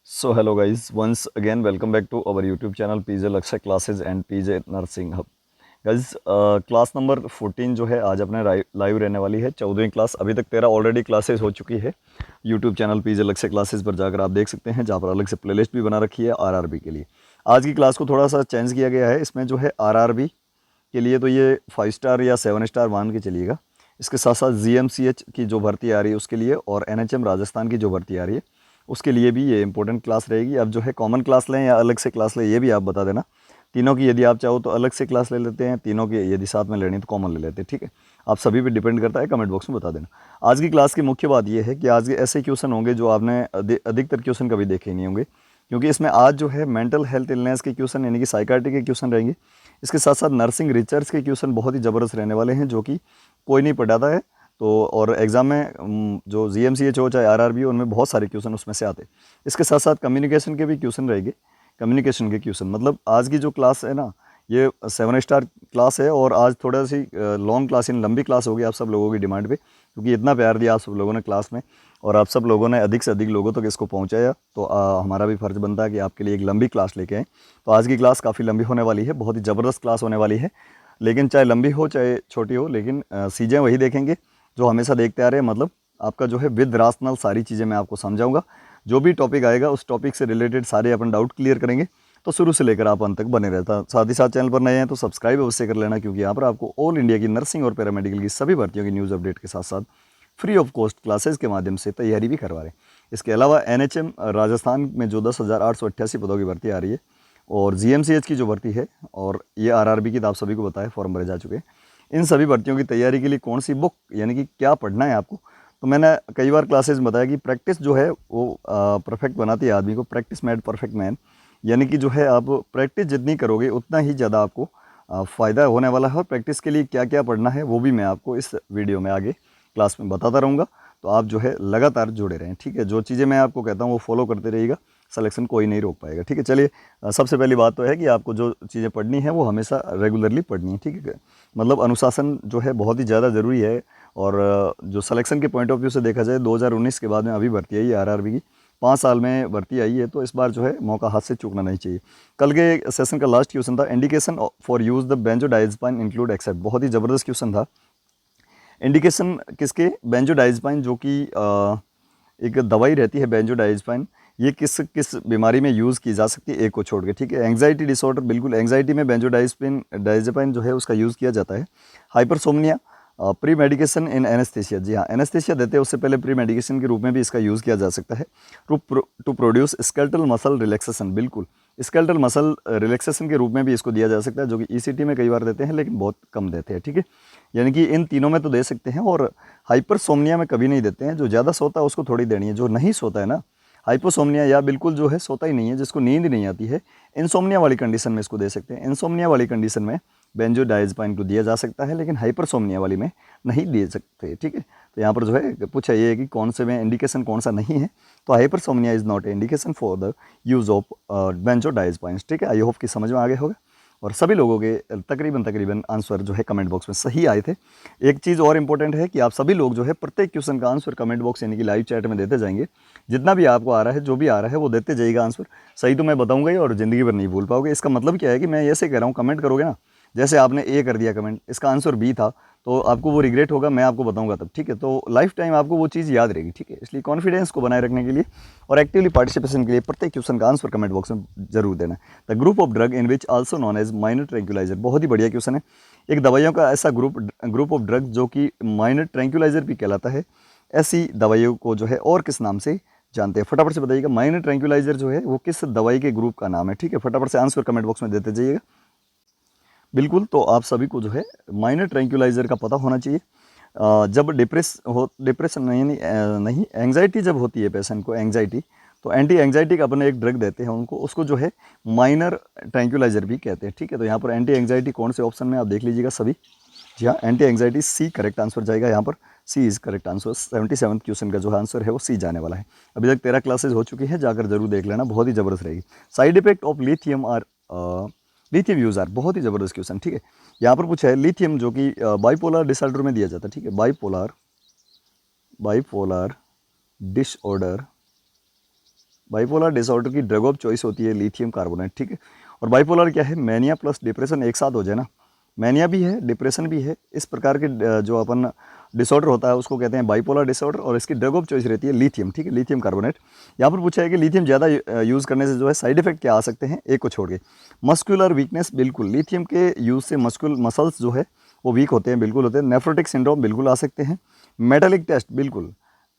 So hello guys, once again welcome back to our YouTube channel PJ Lakshay Classes and PJ Nursing Hub. Guys class number 14 जो है आज अपने live रहने वाली है 14वीं class. अभी तक 13 ऑलरेडी क्लासेस हो चुकी है। यूट्यूब चैनल पीजे लक्ष्य क्लासेस पर जाकर आप देख सकते हैं, जहाँ पर अलग से प्लेलिस्ट भी बना रखी है आरआरबी के लिए। आज की क्लास को थोड़ा सा चेंज किया गया है। इसमें जो है आरआरबी के लिए तो ये 5 स्टार या 7 स्टार मान के चलिएगा। इसके साथ साथ जीएमसीएच की जो भर्ती आ रही है उसके लिए और एनएचएम राजस्थान की जो भर्ती आ रही है उसके लिए भी ये इंपॉर्टेंट क्लास रहेगी। अब जो है कॉमन क्लास लें या अलग से क्लास लें ये भी आप बता देना। तीनों की यदि आप चाहो तो अलग से क्लास ले लेते हैं, तीनों की यदि साथ में लेनी तो कॉमन ले लेते हैं, ठीक है। आप सभी पे डिपेंड करता है, कमेंट बॉक्स में बता देना। आज की क्लास की मुख्य बात यह है कि आज के ऐसे क्वेश्चन होंगे जो आपने अधिकतर क्वेश्चन कभी देखे ही नहीं होंगे, क्योंकि इसमें आज जो है मेंटल हेल्थ इलनेस के क्वेश्चन यानी कि साइकाट्री के क्वेश्चन रहेंगे। इसके साथ साथ नर्सिंग रिसर्च के क्वेश्चन बहुत ही ज़बरदस्त रहने वाले हैं, जो कि कोई नहीं पढ़ाता है। तो और एग्ज़ाम में जो जीएमसीएच हो चाहे आरआरबी हो, उनमें बहुत सारे क्वेश्चन उसमें से आते हैं। इसके साथ साथ कम्युनिकेशन के भी क्वेश्चन रहेंगे। कम्युनिकेशन के क्वेश्चन मतलब आज की जो क्लास है ना, ये 7 स्टार क्लास है और आज थोड़ा सी लॉन्ग क्लास इन लंबी क्लास होगी आप सब लोगों की डिमांड पे, क्योंकि इतना प्यार दिया आप सब लोगों ने क्लास में और आप सब लोगों ने अधिक से अधिक लोगों तक इसको पहुंचाया। तो हमारा भी फ़र्ज़ बनता है कि आपके लिए एक लंबी क्लास लेके आएँ। तो आज की क्लास काफ़ी लंबी होने वाली है, बहुत ही ज़बरदस्त क्लास होने वाली है। लेकिन चाहे लंबी हो चाहे छोटी हो, लेकिन चीज़ें वही देखेंगे जो हमेशा देखते आ रहे हैं। मतलब आपका जो है विद राशनल सारी चीज़ें मैं आपको समझाऊंगा। जो भी टॉपिक आएगा उस टॉपिक से रिलेटेड सारे अपन डाउट क्लियर करेंगे। तो शुरू से लेकर आप अंत तक बने रहता। साथ ही साथ चैनल पर नए हैं तो सब्सक्राइब अवश्य कर लेना, क्योंकि यहाँ पर आपको ऑल इंडिया की नर्सिंग और पैरामेडिकल की सभी भर्तियों की न्यूज़ अपडेट के साथ साथ फ्री ऑफ कॉस्ट क्लासेस के माध्यम से तैयारी भी करवा रहे हैं। इसके अलावा एनएचएम राजस्थान में जो 10,888 पदों की भर्ती आ रही है और जीएमसीएच की जो भर्ती है और ये आरआरबी की तो आप सभी को बताया फॉर्म भरे जा चुके हैं। इन सभी भर्तियों की तैयारी के लिए कौन सी बुक यानी कि क्या पढ़ना है आपको, तो मैंने कई बार क्लासेस में बताया कि प्रैक्टिस जो है वो परफेक्ट बनाती है आदमी को। प्रैक्टिस मेड परफेक्ट मैन, यानी कि जो है आप प्रैक्टिस जितनी करोगे उतना ही ज़्यादा आपको फ़ायदा होने वाला है। और प्रैक्टिस के लिए क्या क्या पढ़ना है वो भी मैं आपको इस वीडियो में आगे क्लास में बताता रहूँगा। तो आप जो है लगातार जुड़े रहें, ठीक है। जो चीज़ें मैं आपको कहता हूँ वो फॉलो करते रहिएगा, सिलेक्शन कोई नहीं रोक पाएगा, ठीक है। चलिए सबसे पहली बात तो है कि आपको जो चीज़ें पढ़नी है वो हमेशा रेगुलरली पढ़नी है, ठीक है। मतलब अनुशासन जो है बहुत ही ज़्यादा ज़रूरी है। और जो सिलेक्शन के पॉइंट ऑफ व्यू से देखा जाए 2019 के बाद में अभी भर्ती आई है आरआरबी की, 5 साल में भर्ती आई है, तो इस बार जो है मौका हाथ से चूकना नहीं चाहिए। कल के सेशन का लास्ट क्वेश्चन था indication for use the benzodiazepine include except. बहुत ही ज़बरदस्त क्वेश्चन था। इंडिकेशन किसके? बेंजोडाइज़पाइन, जो कि एक दवाई रहती है बेंजोडाइज़पाइन, ये किस किस बीमारी में यूज़ की जा सकती है एक को छोड़ के, ठीक है। एंग्जाइटी डिसऑर्डर, बिल्कुल एंग्जाइटी में बेंजोडाइज़पाइन जो है उसका यूज़ किया जाता है। Hypersomnia, pre medication in anaesthesia, जी हाँ एनेस्थेसिया देते हैं उससे पहले प्री मेडिकेशन के रूप में भी इसका यूज़ किया जा सकता है। To produce skeletal muscle relaxation, बिल्कुल स्केलेटल मसल रिलैक्सेशन के रूप में भी इसको दिया जा सकता है, जो कि ईसीटी में कई बार देते हैं लेकिन बहुत कम देते हैं, ठीक है। यानी कि इन तीनों में तो दे सकते हैं और हाइपरसोमनिया में कभी नहीं देते हैं। जो ज़्यादा सोता है उसको थोड़ी देनी है, जो नहीं सोता है ना, हाइपोसोमनिया या बिल्कुल जो है सोता ही नहीं है, जिसको नींद नहीं आती है, इंसोमनिया वाली कंडीशन में इसको दे सकते हैं। इंसोमनिया वाली कंडीशन में बेंजोडाइज़पाइन को दिया जा सकता है, लेकिन हाइपरसोमनिया वाली में नहीं दे सकते, ठीक है। तो यहाँ पर जो है पूछा ये है कि कौन से में इंडिकेशन कौन सा नहीं है, तो hypersomnia is not a indication for the use of benzodiazepine, ठीक है। आई होप कि समझ में आ गया होगा। और सभी लोगों के तकरीबन आंसर जो है कमेंट बॉक्स में सही आए थे। एक चीज़ और इम्पोर्टेंट है कि आप सभी लोग जो है प्रत्येक क्वेश्चन का आंसर कमेंट बॉक्स यानी कि लाइव चैट में देते जाएंगे। जितना भी आपको आ रहा है, जो भी आ रहा है वो देते जाइएगा आंसर। सही तो मैं बताऊंगा ही और ज़िंदगी भर नहीं भूल पाओगे। इसका मतलब क्या है कि मैं ऐसे कह रहा हूँ, कमेंट करोगे ना, जैसे आपने ए कर दिया कमेंट, इसका आंसर बी था, तो आपको वो रिग्रेट होगा, मैं आपको बताऊंगा तब, ठीक है। तो लाइफ टाइम आपको वो चीज़ याद रहेगी, ठीक है। इसलिए कॉन्फिडेंस को बनाए रखने के लिए और एक्टिवली पार्टिसिपेशन के लिए प्रत्येक क्वेश्चन का आंसर कमेंट बॉक्स में जरूर देना है। The group of drug in which also known as minor tranquilliser, बहुत ही बढ़िया क्वेश्चन है। एक दवाइयों का ऐसा ग्रुप ऑफ ड्रग जो कि माइनर ट्रैंक्विलाइजर भी कहलाता है, ऐसी दवाइयों को जो है और किस नाम से जानते हैं? फटाफट से बताइएगा। माइनर ट्रैंक्विलाइजर जो है वो किस दवाई के ग्रुप का नाम है, ठीक है। फटाफट से आंसर कमेंट बॉक्स में देते जाइएगा। बिल्कुल, तो आप सभी को जो है माइनर ट्रैंक्विलाइजर का पता होना चाहिए। जब डिप्रेशन नहीं एंग्जाइटी जब होती है पेशेंट को एंग्जाइटी, तो एंटी एंग्जाइटी का अपने एक ड्रग देते हैं उनको, उसको जो है माइनर ट्रैंक्विलाइजर भी कहते हैं, ठीक है। तो यहाँ पर एंटी एंग्जाइटी कौन से ऑप्शन में आप देख लीजिएगा सभी। जी हाँ, anti anxiety C correct answer जाएगा यहाँ पर। C is correct answer. 77 question का जो आंसर है वो सी जाने वाला है। अभी तक 13 क्लासेज हो चुकी है, जाकर जरूर देख लेना, बहुत ही ज़बरदस्त रहेगी। Side effect of lithium are lithium use are, बहुत ही ज़बरदस्त क्वेश्चन, ठीक है। यहाँ पर पूछा है लिथियम जो कि बाइपोलर डिसऑर्डर में दिया जाता है, ठीक है। बाइपोलर डिसऑर्डर बाइपोलर डिसऑर्डर की ड्रग ऑफ चॉइस होती है लिथियम कार्बोनेट, ठीक है। और बाइपोलर क्या है, मैनिया प्लस डिप्रेशन एक साथ हो जाए ना, मैनिया भी है डिप्रेशन भी है, इस प्रकार के जो अपन डिसऑर्डर होता है उसको कहते हैं बाइपोलर डिसऑर्डर, और इसकी ड्रग ऑफ चॉइस रहती है लिथियम, ठीक है, लिथियम कार्बोनेट। यहाँ पर पूछा है कि लिथियम ज़्यादा यूज़ करने से जो है साइड इफेक्ट क्या आ सकते हैं, एक को छोड़ के। मस्कुलर वीकनेस, बिल्कुल लिथियम के यूज़ से मसल्स जो है वो वीक होते हैं, बिल्कुल होते हैं। नेफ्रोटिक सिंड्रोम बिल्कुल आ सकते हैं। मेटालिक टेस्ट, बिल्कुल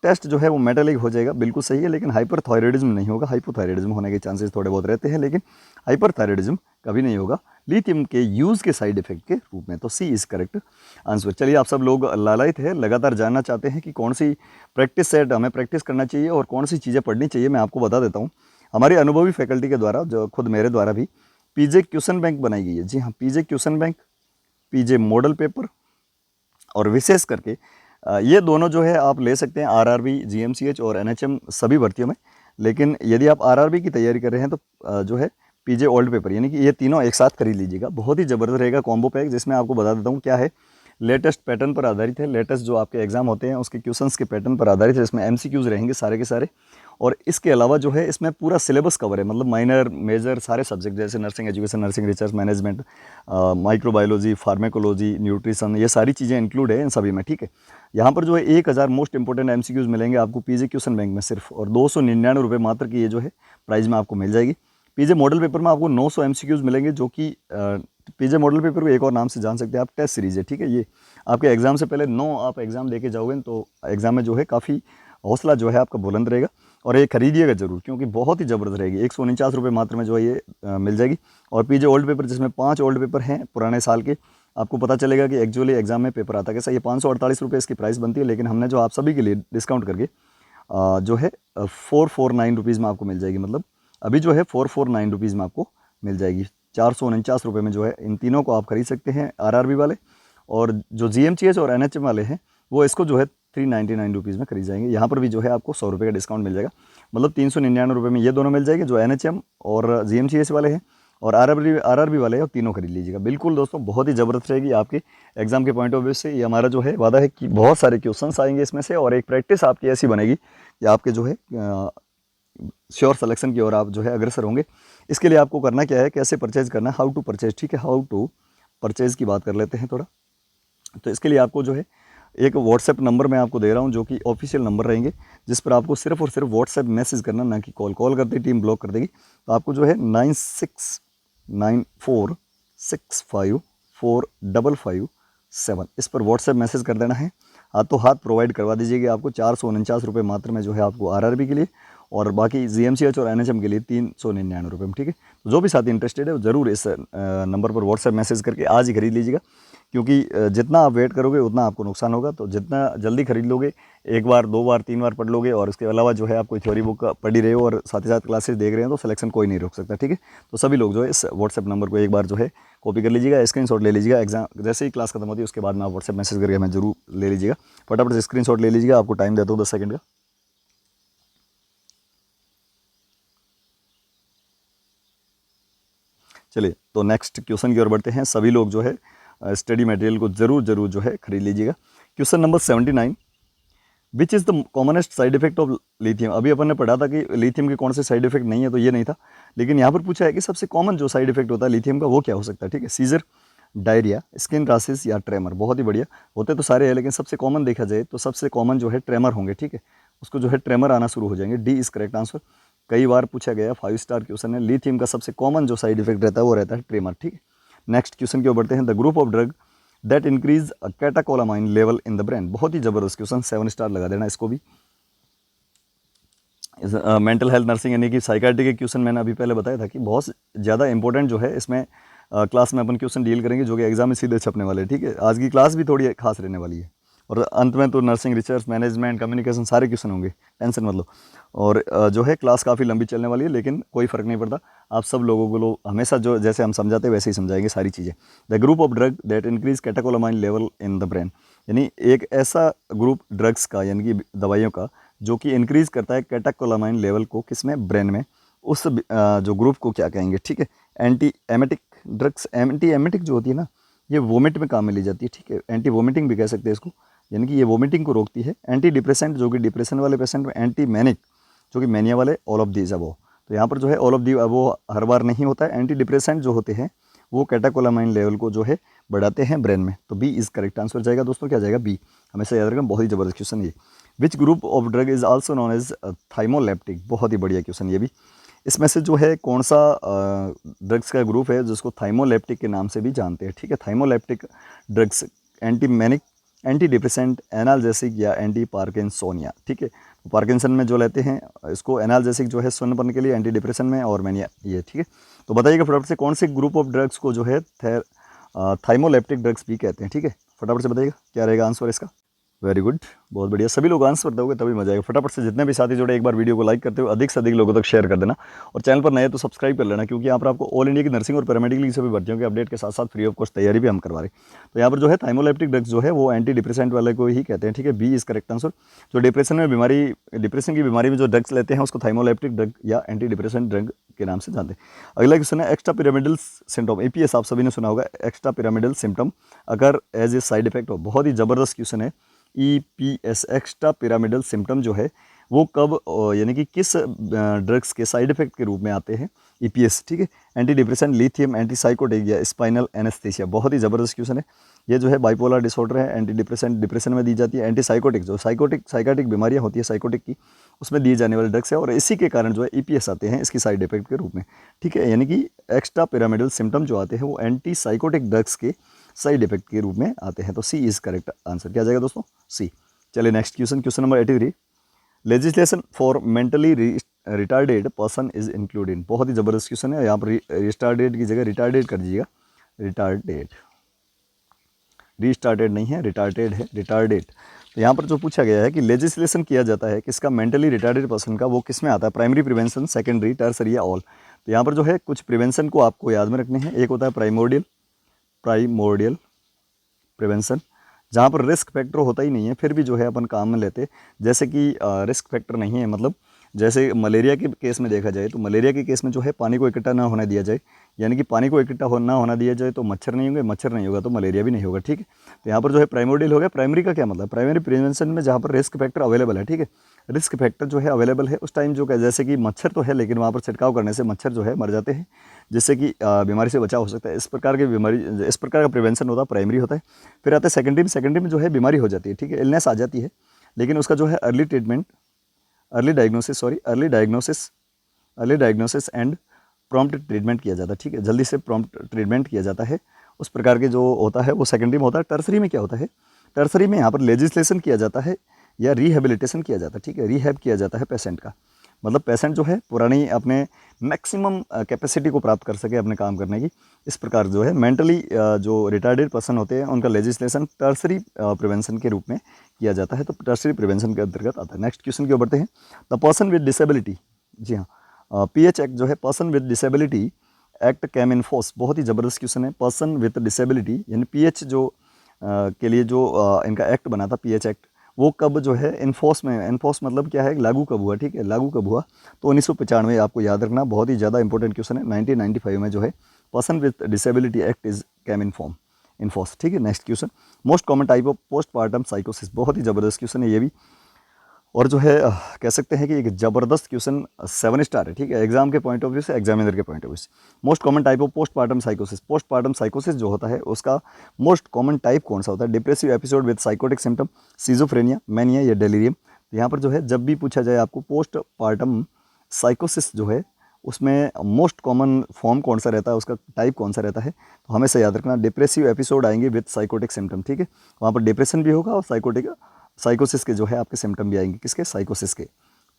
टेस्ट जो है वो मेटालिक हो जाएगा, बिल्कुल सही है, लेकिन हाइपरथायरॉयडिज्म नहीं होगा। हाइपोथायरॉयडिज्म होने के चांसेस थोड़े बहुत रहते हैं, लेकिन हाइपरथायरॉयडिज्म कभी नहीं होगा लिथियम के यूज़ के साइड इफेक्ट के रूप में। तो सी इज करेक्ट आंसर। चलिए, आप सब लोग लालायित है, लगातार जानना चाहते हैं कि कौन सी प्रैक्टिस सेट हमें प्रैक्टिस करना चाहिए और कौन सी चीज़ें पढ़नी चाहिए। मैं आपको बता देता हूँ, हमारे अनुभवी फैकल्टी के द्वारा, जो खुद मेरे द्वारा भी पीजे क्वेश्चन बैंक बनाई गई है। जी हाँ, पीजे क्वेश्चन बैंक, पीजे मॉडल पेपर, और विशेष करके ये दोनों जो है आप ले सकते हैं आरआरबी, जीएमसीएच और एनएचएम सभी भर्तियों में। लेकिन यदि आप आरआरबी की तैयारी कर रहे हैं तो जो है पीजे ओल्ड पेपर, यानी कि ये तीनों एक साथ खरीद लीजिएगा। बहुत ही ज़बरदस्त रहेगा कॉम्बो पैक, जिसमें आपको बता देता हूँ क्या है। लेटेस्ट पैटर्न पर आधारित है, लेटेस्ट जो आपके एग्जाम होते हैं उसके क्वेश्चंस के पैटर्न पर आधारित है। इसमें एमसीक्यूज रहेंगे सारे के सारे, और इसके अलावा जो है इसमें पूरा सिलेबस कवर है, मतलब माइनर मेजर सारे सब्जेक्ट, जैसे nursing education, nursing research management, microbiology, pharmacology, nutrition, ये सारी चीज़ें इंक्लूड है इन सभी में, ठीक है। यहाँ पर जो है 1000 मोस्ट इंपॉर्टेंट एमसीक्यूज मिलेंगे आपको पीजे क्वेश्चन बैंक में सिर्फ, और 299 रुपये मात्र की ये जो है प्राइस में आपको मिल जाएगी। पीजे मॉडल पेपर में आपको 900 एमसीक्यूज मिलेंगे, जो कि पीजे मॉडल पेपर को एक और नाम से जान सकते हैं आप, टेस्ट सीरीज है, ठीक है। ये आपके एग्जाम से पहले 9 आप एग्जाम देके जाओगे तो एग्जाम में जो है काफ़ी हौसला जो है आपका बुलंद रहेगा, और ये खरीदिएगा जरूर, क्योंकि बहुत ही ज़बरदस्त रहेगी। 149 रुपये मात्र में जो है ये मिल जाएगी। और पीजे ओल्ड पेपर, जिसमें 5 ओल्ड पेपर हैं पुराने साल के, आपको पता चलेगा कि एक्चुअली एग्जाम में पेपर आता कैसा। ये 548 रुपये इसकी प्राइस बनती है, लेकिन हमने जो आप सभी के लिए डिस्काउंट करके जो है 449 रुपीज़ में आपको मिल जाएगी। मतलब अभी जो है 449 रुपीज़ में आपको मिल जाएगी। 449 रुपये में जो है इन तीनों को आप खरीद सकते हैं, आरआरबी वाले। और जो जीएमसीएच और एनएचएम वाले हैं वो इसको जो है 399 रुपीज़ में खरीद जाएंगे। यहाँ पर भी जो है आपको 100 रुपये का डिस्काउंट मिल जाएगा, मतलब 399 रुपये में ये दोनों मिल जाएंगे, जो एनएचएम और जीएमसीएच वाले हैं, और आरआरबी वाले हैं, तीनों खरीद लीजिएगा। बिल्कुल दोस्तों, बहुत ही ज़बरदस्त रहेगी आपके एग्जाम के पॉइंट ऑफ व्यू से। ये हमारा जो है वादा है कि बहुत सारे क्वेश्चंस आएंगे इसमें से, और एक प्रैक्टिस आपकी ऐसी बनेगी कि आपके जो है श्योर सिलेक्शन की ओर आप जो है अग्रसर होंगे। इसके लिए आपको करना क्या है, कैसे परचेज करना है, हाउ टू परचेज, ठीक है। हाउ टू परचेज की बात कर लेते हैं थोड़ा। तो इसके लिए आपको जो है एक व्हाट्सएप नंबर मैं आपको दे रहा हूं, जो कि ऑफिशियल नंबर रहेंगे, जिस पर आपको सिर्फ और सिर्फ व्हाट्सएप मैसेज करना, ना कि कॉल करते टीम ब्लॉक कर देगी। तो आपको जो है 9694654557 इस पर व्हाट्सएप मैसेज कर देना है। हाथों हाथ प्रोवाइड करवा दीजिएगा आपको 449 रुपये मात्र में जो है आपको आरआरबी के लिए, और बाकी जीएमसीएच और एनएचएम के लिए 399 रुपये में, ठीक है। तो जो भी साथी इंटरेस्टेड है वो ज़रूर इस नंबर पर व्हाट्सएप मैसेज करके आज ही खरीद लीजिएगा, क्योंकि जितना आप वेट करोगे उतना आपको नुकसान होगा। तो जितना जल्दी खरीद लोगे, एक बार, 2 बार, 3 बार पढ़ लोगे, और इसके अलावा जो है आप कोई थ्योरी बुक पढ़ी रहे हो और साथ ही साथ क्लासेस देख रहे हैं, तो सिलेक्शन कोई नहीं रोक सकता, ठीक है। तो सभी लोग जो है इस व्हाट्सएप नंबर को एक बार जो है कॉपी कर लीजिएगा, स्क्रीनशॉट ले लीजिएगा। एग्जाम जैसे ही क्लास खत्म होती है उसके बाद में आप व्हाट्सएप मैसेज करके हमें जरूर ले लीजिएगा। फटाफट से स्क्रीनशॉट ले लीजिएगा, आपको टाइम देता हूँ 10 सेकंड का। चलिए, तो नेक्स्ट क्वेश्चन की ओर बढ़ते हैं। सभी लोग जो है स्टडी मटेरियल को जरूर जो है खरीद लीजिएगा। Question number 79, which is the commonest side effect of lithium. अभी अपन ने पढ़ा था कि लिथियम के कौन से साइड इफेक्ट नहीं है, तो ये नहीं था, लेकिन यहाँ पर पूछा है कि सबसे कॉमन जो साइड इफेक्ट होता है लिथियम का वो क्या हो सकता है, ठीक है। सीजर, डायरिया, स्किन रैशेस या ट्रेमर। बहुत ही बढ़िया, होते तो सारे हैं, लेकिन सबसे कॉमन देखा जाए तो सबसे कॉमन जो है ट्रेमर होंगे, ठीक है। उसको जो है ट्रेमर आना शुरू हो जाएंगे। D is correct answer. कई बार पूछा गया, 5 स्टार क्वेश्चन है। लिथियम का सबसे कॉमन जो साइड इफेक्ट रहता है वो रहता है ट्रेमर, ठीक है। नेक्स्ट क्वेश्चन की ओर बढ़ते हैं। The group of drug that increase catecholamine level in the brain. बहुत ही जबरदस्त क्वेश्चन, 7 स्टार लगा देना इसको भी। मेंटल हेल्थ नर्सिंग यानी कि साइकाट्री के क्वेश्चन मैंने अभी पहले बताया था कि बहुत ज़्यादा इंपॉर्टेंट जो है इसमें क्लास में अपन क्वेश्चन डील करेंगे, जो कि एग्जाम में सीधे छपने वाले हैं, ठीक है। आज की क्लास भी थोड़ी खास रहने वाली है, और अंत में तो नर्सिंग रिसर्च मैनेजमेंट कम्युनिकेशन सारे क्वेश्चन होंगे, टेंशन मत लो। और जो है क्लास काफ़ी लंबी चलने वाली है, लेकिन कोई फ़र्क नहीं पड़ता। आप सब लोगों को हमेशा जो जैसे हम समझाते हैं वैसे ही समझाएंगे सारी चीज़ें। The group of drug that increase catecholamine level in the brain, यानी एक ऐसा ग्रुप ड्रग्स का, यानी कि दवाइयों का, जो कि इंक्रीज़ करता है कैटाकोलामाइन लेवल को, किसमें, ब्रेन में। उस जो ग्रुप को क्या कहेंगे, ठीक है। Anti emetic drugs, anti emetic जो होती है ना, ये वोमिट में काम में ली जाती है, ठीक है। एंटी वोमिटिंग भी कह सकते हैं इसको, यानी कि ये वोमिटिंग को रोकती है। एंटी डिप्रेसेंट, जो कि डिप्रेशन वाले पेशेंट में। एंटी मैनिक, जो कि मैनिया वाले ऑल ऑफ दीज अबो। तो यहाँ पर जो है ऑल ऑफ दी अबो हर बार नहीं होता है। एंटी डिप्रेसेंट जो होते हैं वो कैटेकोलामाइन लेवल को जो है बढ़ाते हैं ब्रेन में। तो बी इज करेक्ट आंसर जाएगा दोस्तों, क्या जाएगा बी। हमेशा याद रखना, बहुत ही जबरदस्त क्वेश्चन ये। Which group of drug is also known as thymoleptic, बहुत ही बढ़िया क्वेश्चन ये भी। इसमें से जो है कौन सा ड्रग्स का ग्रुप है जिसको थाइमोलेप्टिक के नाम से भी जानते हैं, ठीक है। Thymoleptic drugs anti manic, anti depressant, analgesic या एंटी पार्किंसोनिया, ठीक है। तो पार्किंसन में जो लेते हैं इसको, एनाल्जेसिक जो है सुन्नपन के लिए, एंटी डिप्रेशन में, और मैनिया ये, ठीक है। तो बताइएगा फटाफट से कौन से ग्रुप ऑफ ड्रग्स को जो है थाइमोलेप्टिक ड्रग्स भी कहते हैं, ठीक है। फटाफट से बताइएगा क्या रहेगा आंसर इसका। वेरी गुड, बहुत बढ़िया। सभी लोग आंसर दोगे तभी मजा आएगा। फटाफट से जितने भी साथी जुड़े एक बार वीडियो को लाइक करते हो, अधिक से अधिक लोगों तक शेयर कर देना, और चैनल पर नए तो सब्सक्राइब कर लेना, क्योंकि यहाँ पर आपको ऑल इंडिया की नर्सिंग और पैरामेडिकल की सभी भर्तियों के अपडेट के साथ साथ फ्री ऑफ कॉस्ट तैयारी भी हम करवा रहे हैं। तो यहाँ पर जो है थाइमोलेप्टिक ड्रग्स जो है वो एंटी डिप्रेसेंट वाले को ही कहते हैं, ठीक है। B is correct answer. जो डिप्रेशन की बीमारी में जो ड्रग्स लेते हैं उसको थाइमोलेप्टिक ड्रग या एंटी डिप्रेसेंट ड्रग के नाम से जानते हैं। अगला क्वेश्चन है एक्स्ट्रा पिरामिडल सिम्टम, EPS आप सभी ने सुना होगा। एक्स्ट्रा पिरामिडल सिम्टम अगर एज ए साइड इफेक्ट हो, बहुत ही जबरदस्त क्वेश्चन है। EPS एक्स्ट्रा पिरामिडल सिम्टम जो है वो कब यानी कि किस ड्रग्स के साइड इफेक्ट के रूप में आते हैं, EPS, ठीक है। Anti depression, lithium, anti psychotic या स्पाइनल एनेस्थीसिया, बहुत ही ज़बरदस्त क्वेश्चन है ये। जो है बाइपोलर डिसऑर्डर है, एंटी डिप्रेशन डिप्रेशन में दी जाती है। एंटी साइकोटिक जो साइकाटिक बीमारियाँ होती है साइकोटिक की, उसमें दिए जाने वाले ड्रग्स है, और इसी के कारण जो है EPS आते हैं इसकी साइड इफेक्ट के रूप में, ठीक है। यानी कि एक्स्ट्रा पिरामिडल सिम्टम जो आते हैं वो एंटी साइकोटिक ड्रग्स के साइड इफेक्ट के रूप में आते हैं। तो सी इज करेक्ट आंसर, क्या जाएगा दोस्तों, सी। चलिए next question, question number 83। Legislation for mentally retarded person is included, बहुत ही जबरदस्त क्वेश्चन है। यहाँ पर रिटार्डेड की जगह रिटार्डेड कर दीजिएगा, रिटार्डेड, रिस्टार्टेड नहीं है, रिटार्डेड है, रिटार्डेड। तो यहाँ पर जो पूछा गया है कि लेजिस्लेशन किया जाता है किसका, मेंटली रिटार्डेड पर्सन का, वो किस में आता है, प्राइमरी प्रिवेंशन, सेकेंडरी, टर्सरी या ऑल। तो यहाँ पर जो है कुछ प्रिवेंशन को आपको याद में रखने हैं। एक होता है प्राइमोर्डियल प्रिवेंशन, जहाँ पर रिस्क फैक्टर होता ही नहीं है, फिर भी जो है अपन काम में लेते, जैसे कि रिस्क फैक्टर नहीं है, मतलब जैसे मलेरिया के केस में देखा जाए तो मलेरिया के केस में जो है पानी को इकट्ठा ना होने दिया जाए, यानी कि पानी को इकट्ठा ना होना दिया जाए तो मच्छर नहीं होंगे, मच्छर नहीं होगा तो मलेरिया भी नहीं होगा, ठीक है। तो यहाँ पर जो है प्राइमोर्डियल हो गया। प्राइमरी का क्या मतलब, प्राइमरी प्रिवेंशन में जहाँ पर रिस्क फैक्टर अवेलेबल है, ठीक है, रिस्क फैक्टर जो है अवेलेबल है उस टाइम जो क्या, जैसे कि मच्छर तो है लेकिन वहाँ पर छिड़काव करने से मच्छर जो है मर जाते हैं, जिससे कि बीमारी से बचाव हो सकता है। इस प्रकार की बीमारी, इस प्रकार का प्रिवेंशन होता है, प्राइमरी होता है। फिर आता है सेकेंडरी में जो है बीमारी हो जाती है, ठीक है, इलनेस आ जाती है, लेकिन उसका जो है early diagnosis and prompt treatment किया जाता है, ठीक है, जल्दी से प्रॉम्प्ट ट्रीटमेंट किया जाता है। उस प्रकार के जो होता है वो सेकेंडरी में होता है। टर्सरी में क्या होता है, टर्सरी में यहाँ पर लेजिस्लेशन किया जाता है या रिहेबिलिटेशन किया जाता है, ठीक है, रिहैब किया जाता है पेशेंट का, मतलब पेशेंट जो है पुरानी अपने मैक्सिमम कैपेसिटी को प्राप्त कर सके अपने काम करने की। इस प्रकार जो है मेंटली जो रिटार्डेड पर्सन होते हैं उनका लेजिस्लेशन टर्सरी प्रिवेंशन के रूप में किया जाता है, तो टर्सरी प्रिवेंशन के अंतर्गत आता है। नेक्स्ट क्वेश्चन की ओर बढ़ते हैं। द पर्सन विद डिसेबिलिटी, जी हाँ, PH एक्ट जो है person with disability act came in force, बहुत ही ज़बरदस्त क्वेश्चन है। पर्सन विद डिसेबिलिटी यानी PH जो के लिए जो इनका एक्ट बना था, PH एक्ट, वो कब जो है इन्फोर्स में, इन्फोर्स मतलब क्या है, लागू कब हुआ, ठीक है, लागू कब हुआ, तो 1995, आपको याद रखना, बहुत ही ज़्यादा इंपॉर्टेंट क्वेश्चन है। 1995 में जो है person with disability act is came in force, ठीक है। Next question, most common type of postpartum साइकोसिस, बहुत ही ज़बरदस्त क्वेश्चन है ये भी, और जो है कह सकते हैं कि एक ज़बरदस्त क्वेश्चन 7 स्टार है, ठीक है, एग्जाम के पॉइंट ऑफ व्यू से, एग्जामिनर के पॉइंट ऑफ व्यू से। Most common type of postpartum साइकोसिस, postmortem साइकोसिस जो होता है उसका मोस्ट कॉमन टाइप कौन सा होता है, depressive episode with psychotic symptom, schizophrenia, mania या डेलीरियम। तो यहाँ पर जो है जब भी पूछा जाए आपको पोस्टमार्टम साइकोसिस जो है उसमें मोस्ट कॉमन फॉर्म कौन सा रहता है, उसका टाइप कौन सा रहता है, तो हमेशा याद रखना डिप्रेसिव एपिसोड आएंगे विद साइकोटिक सिम्टम, ठीक है, वहाँ पर डिप्रेशन भी होगा और साइकोसिस के जो है आपके सिम्टम भी आएंगे, किसके, साइकोसिस के,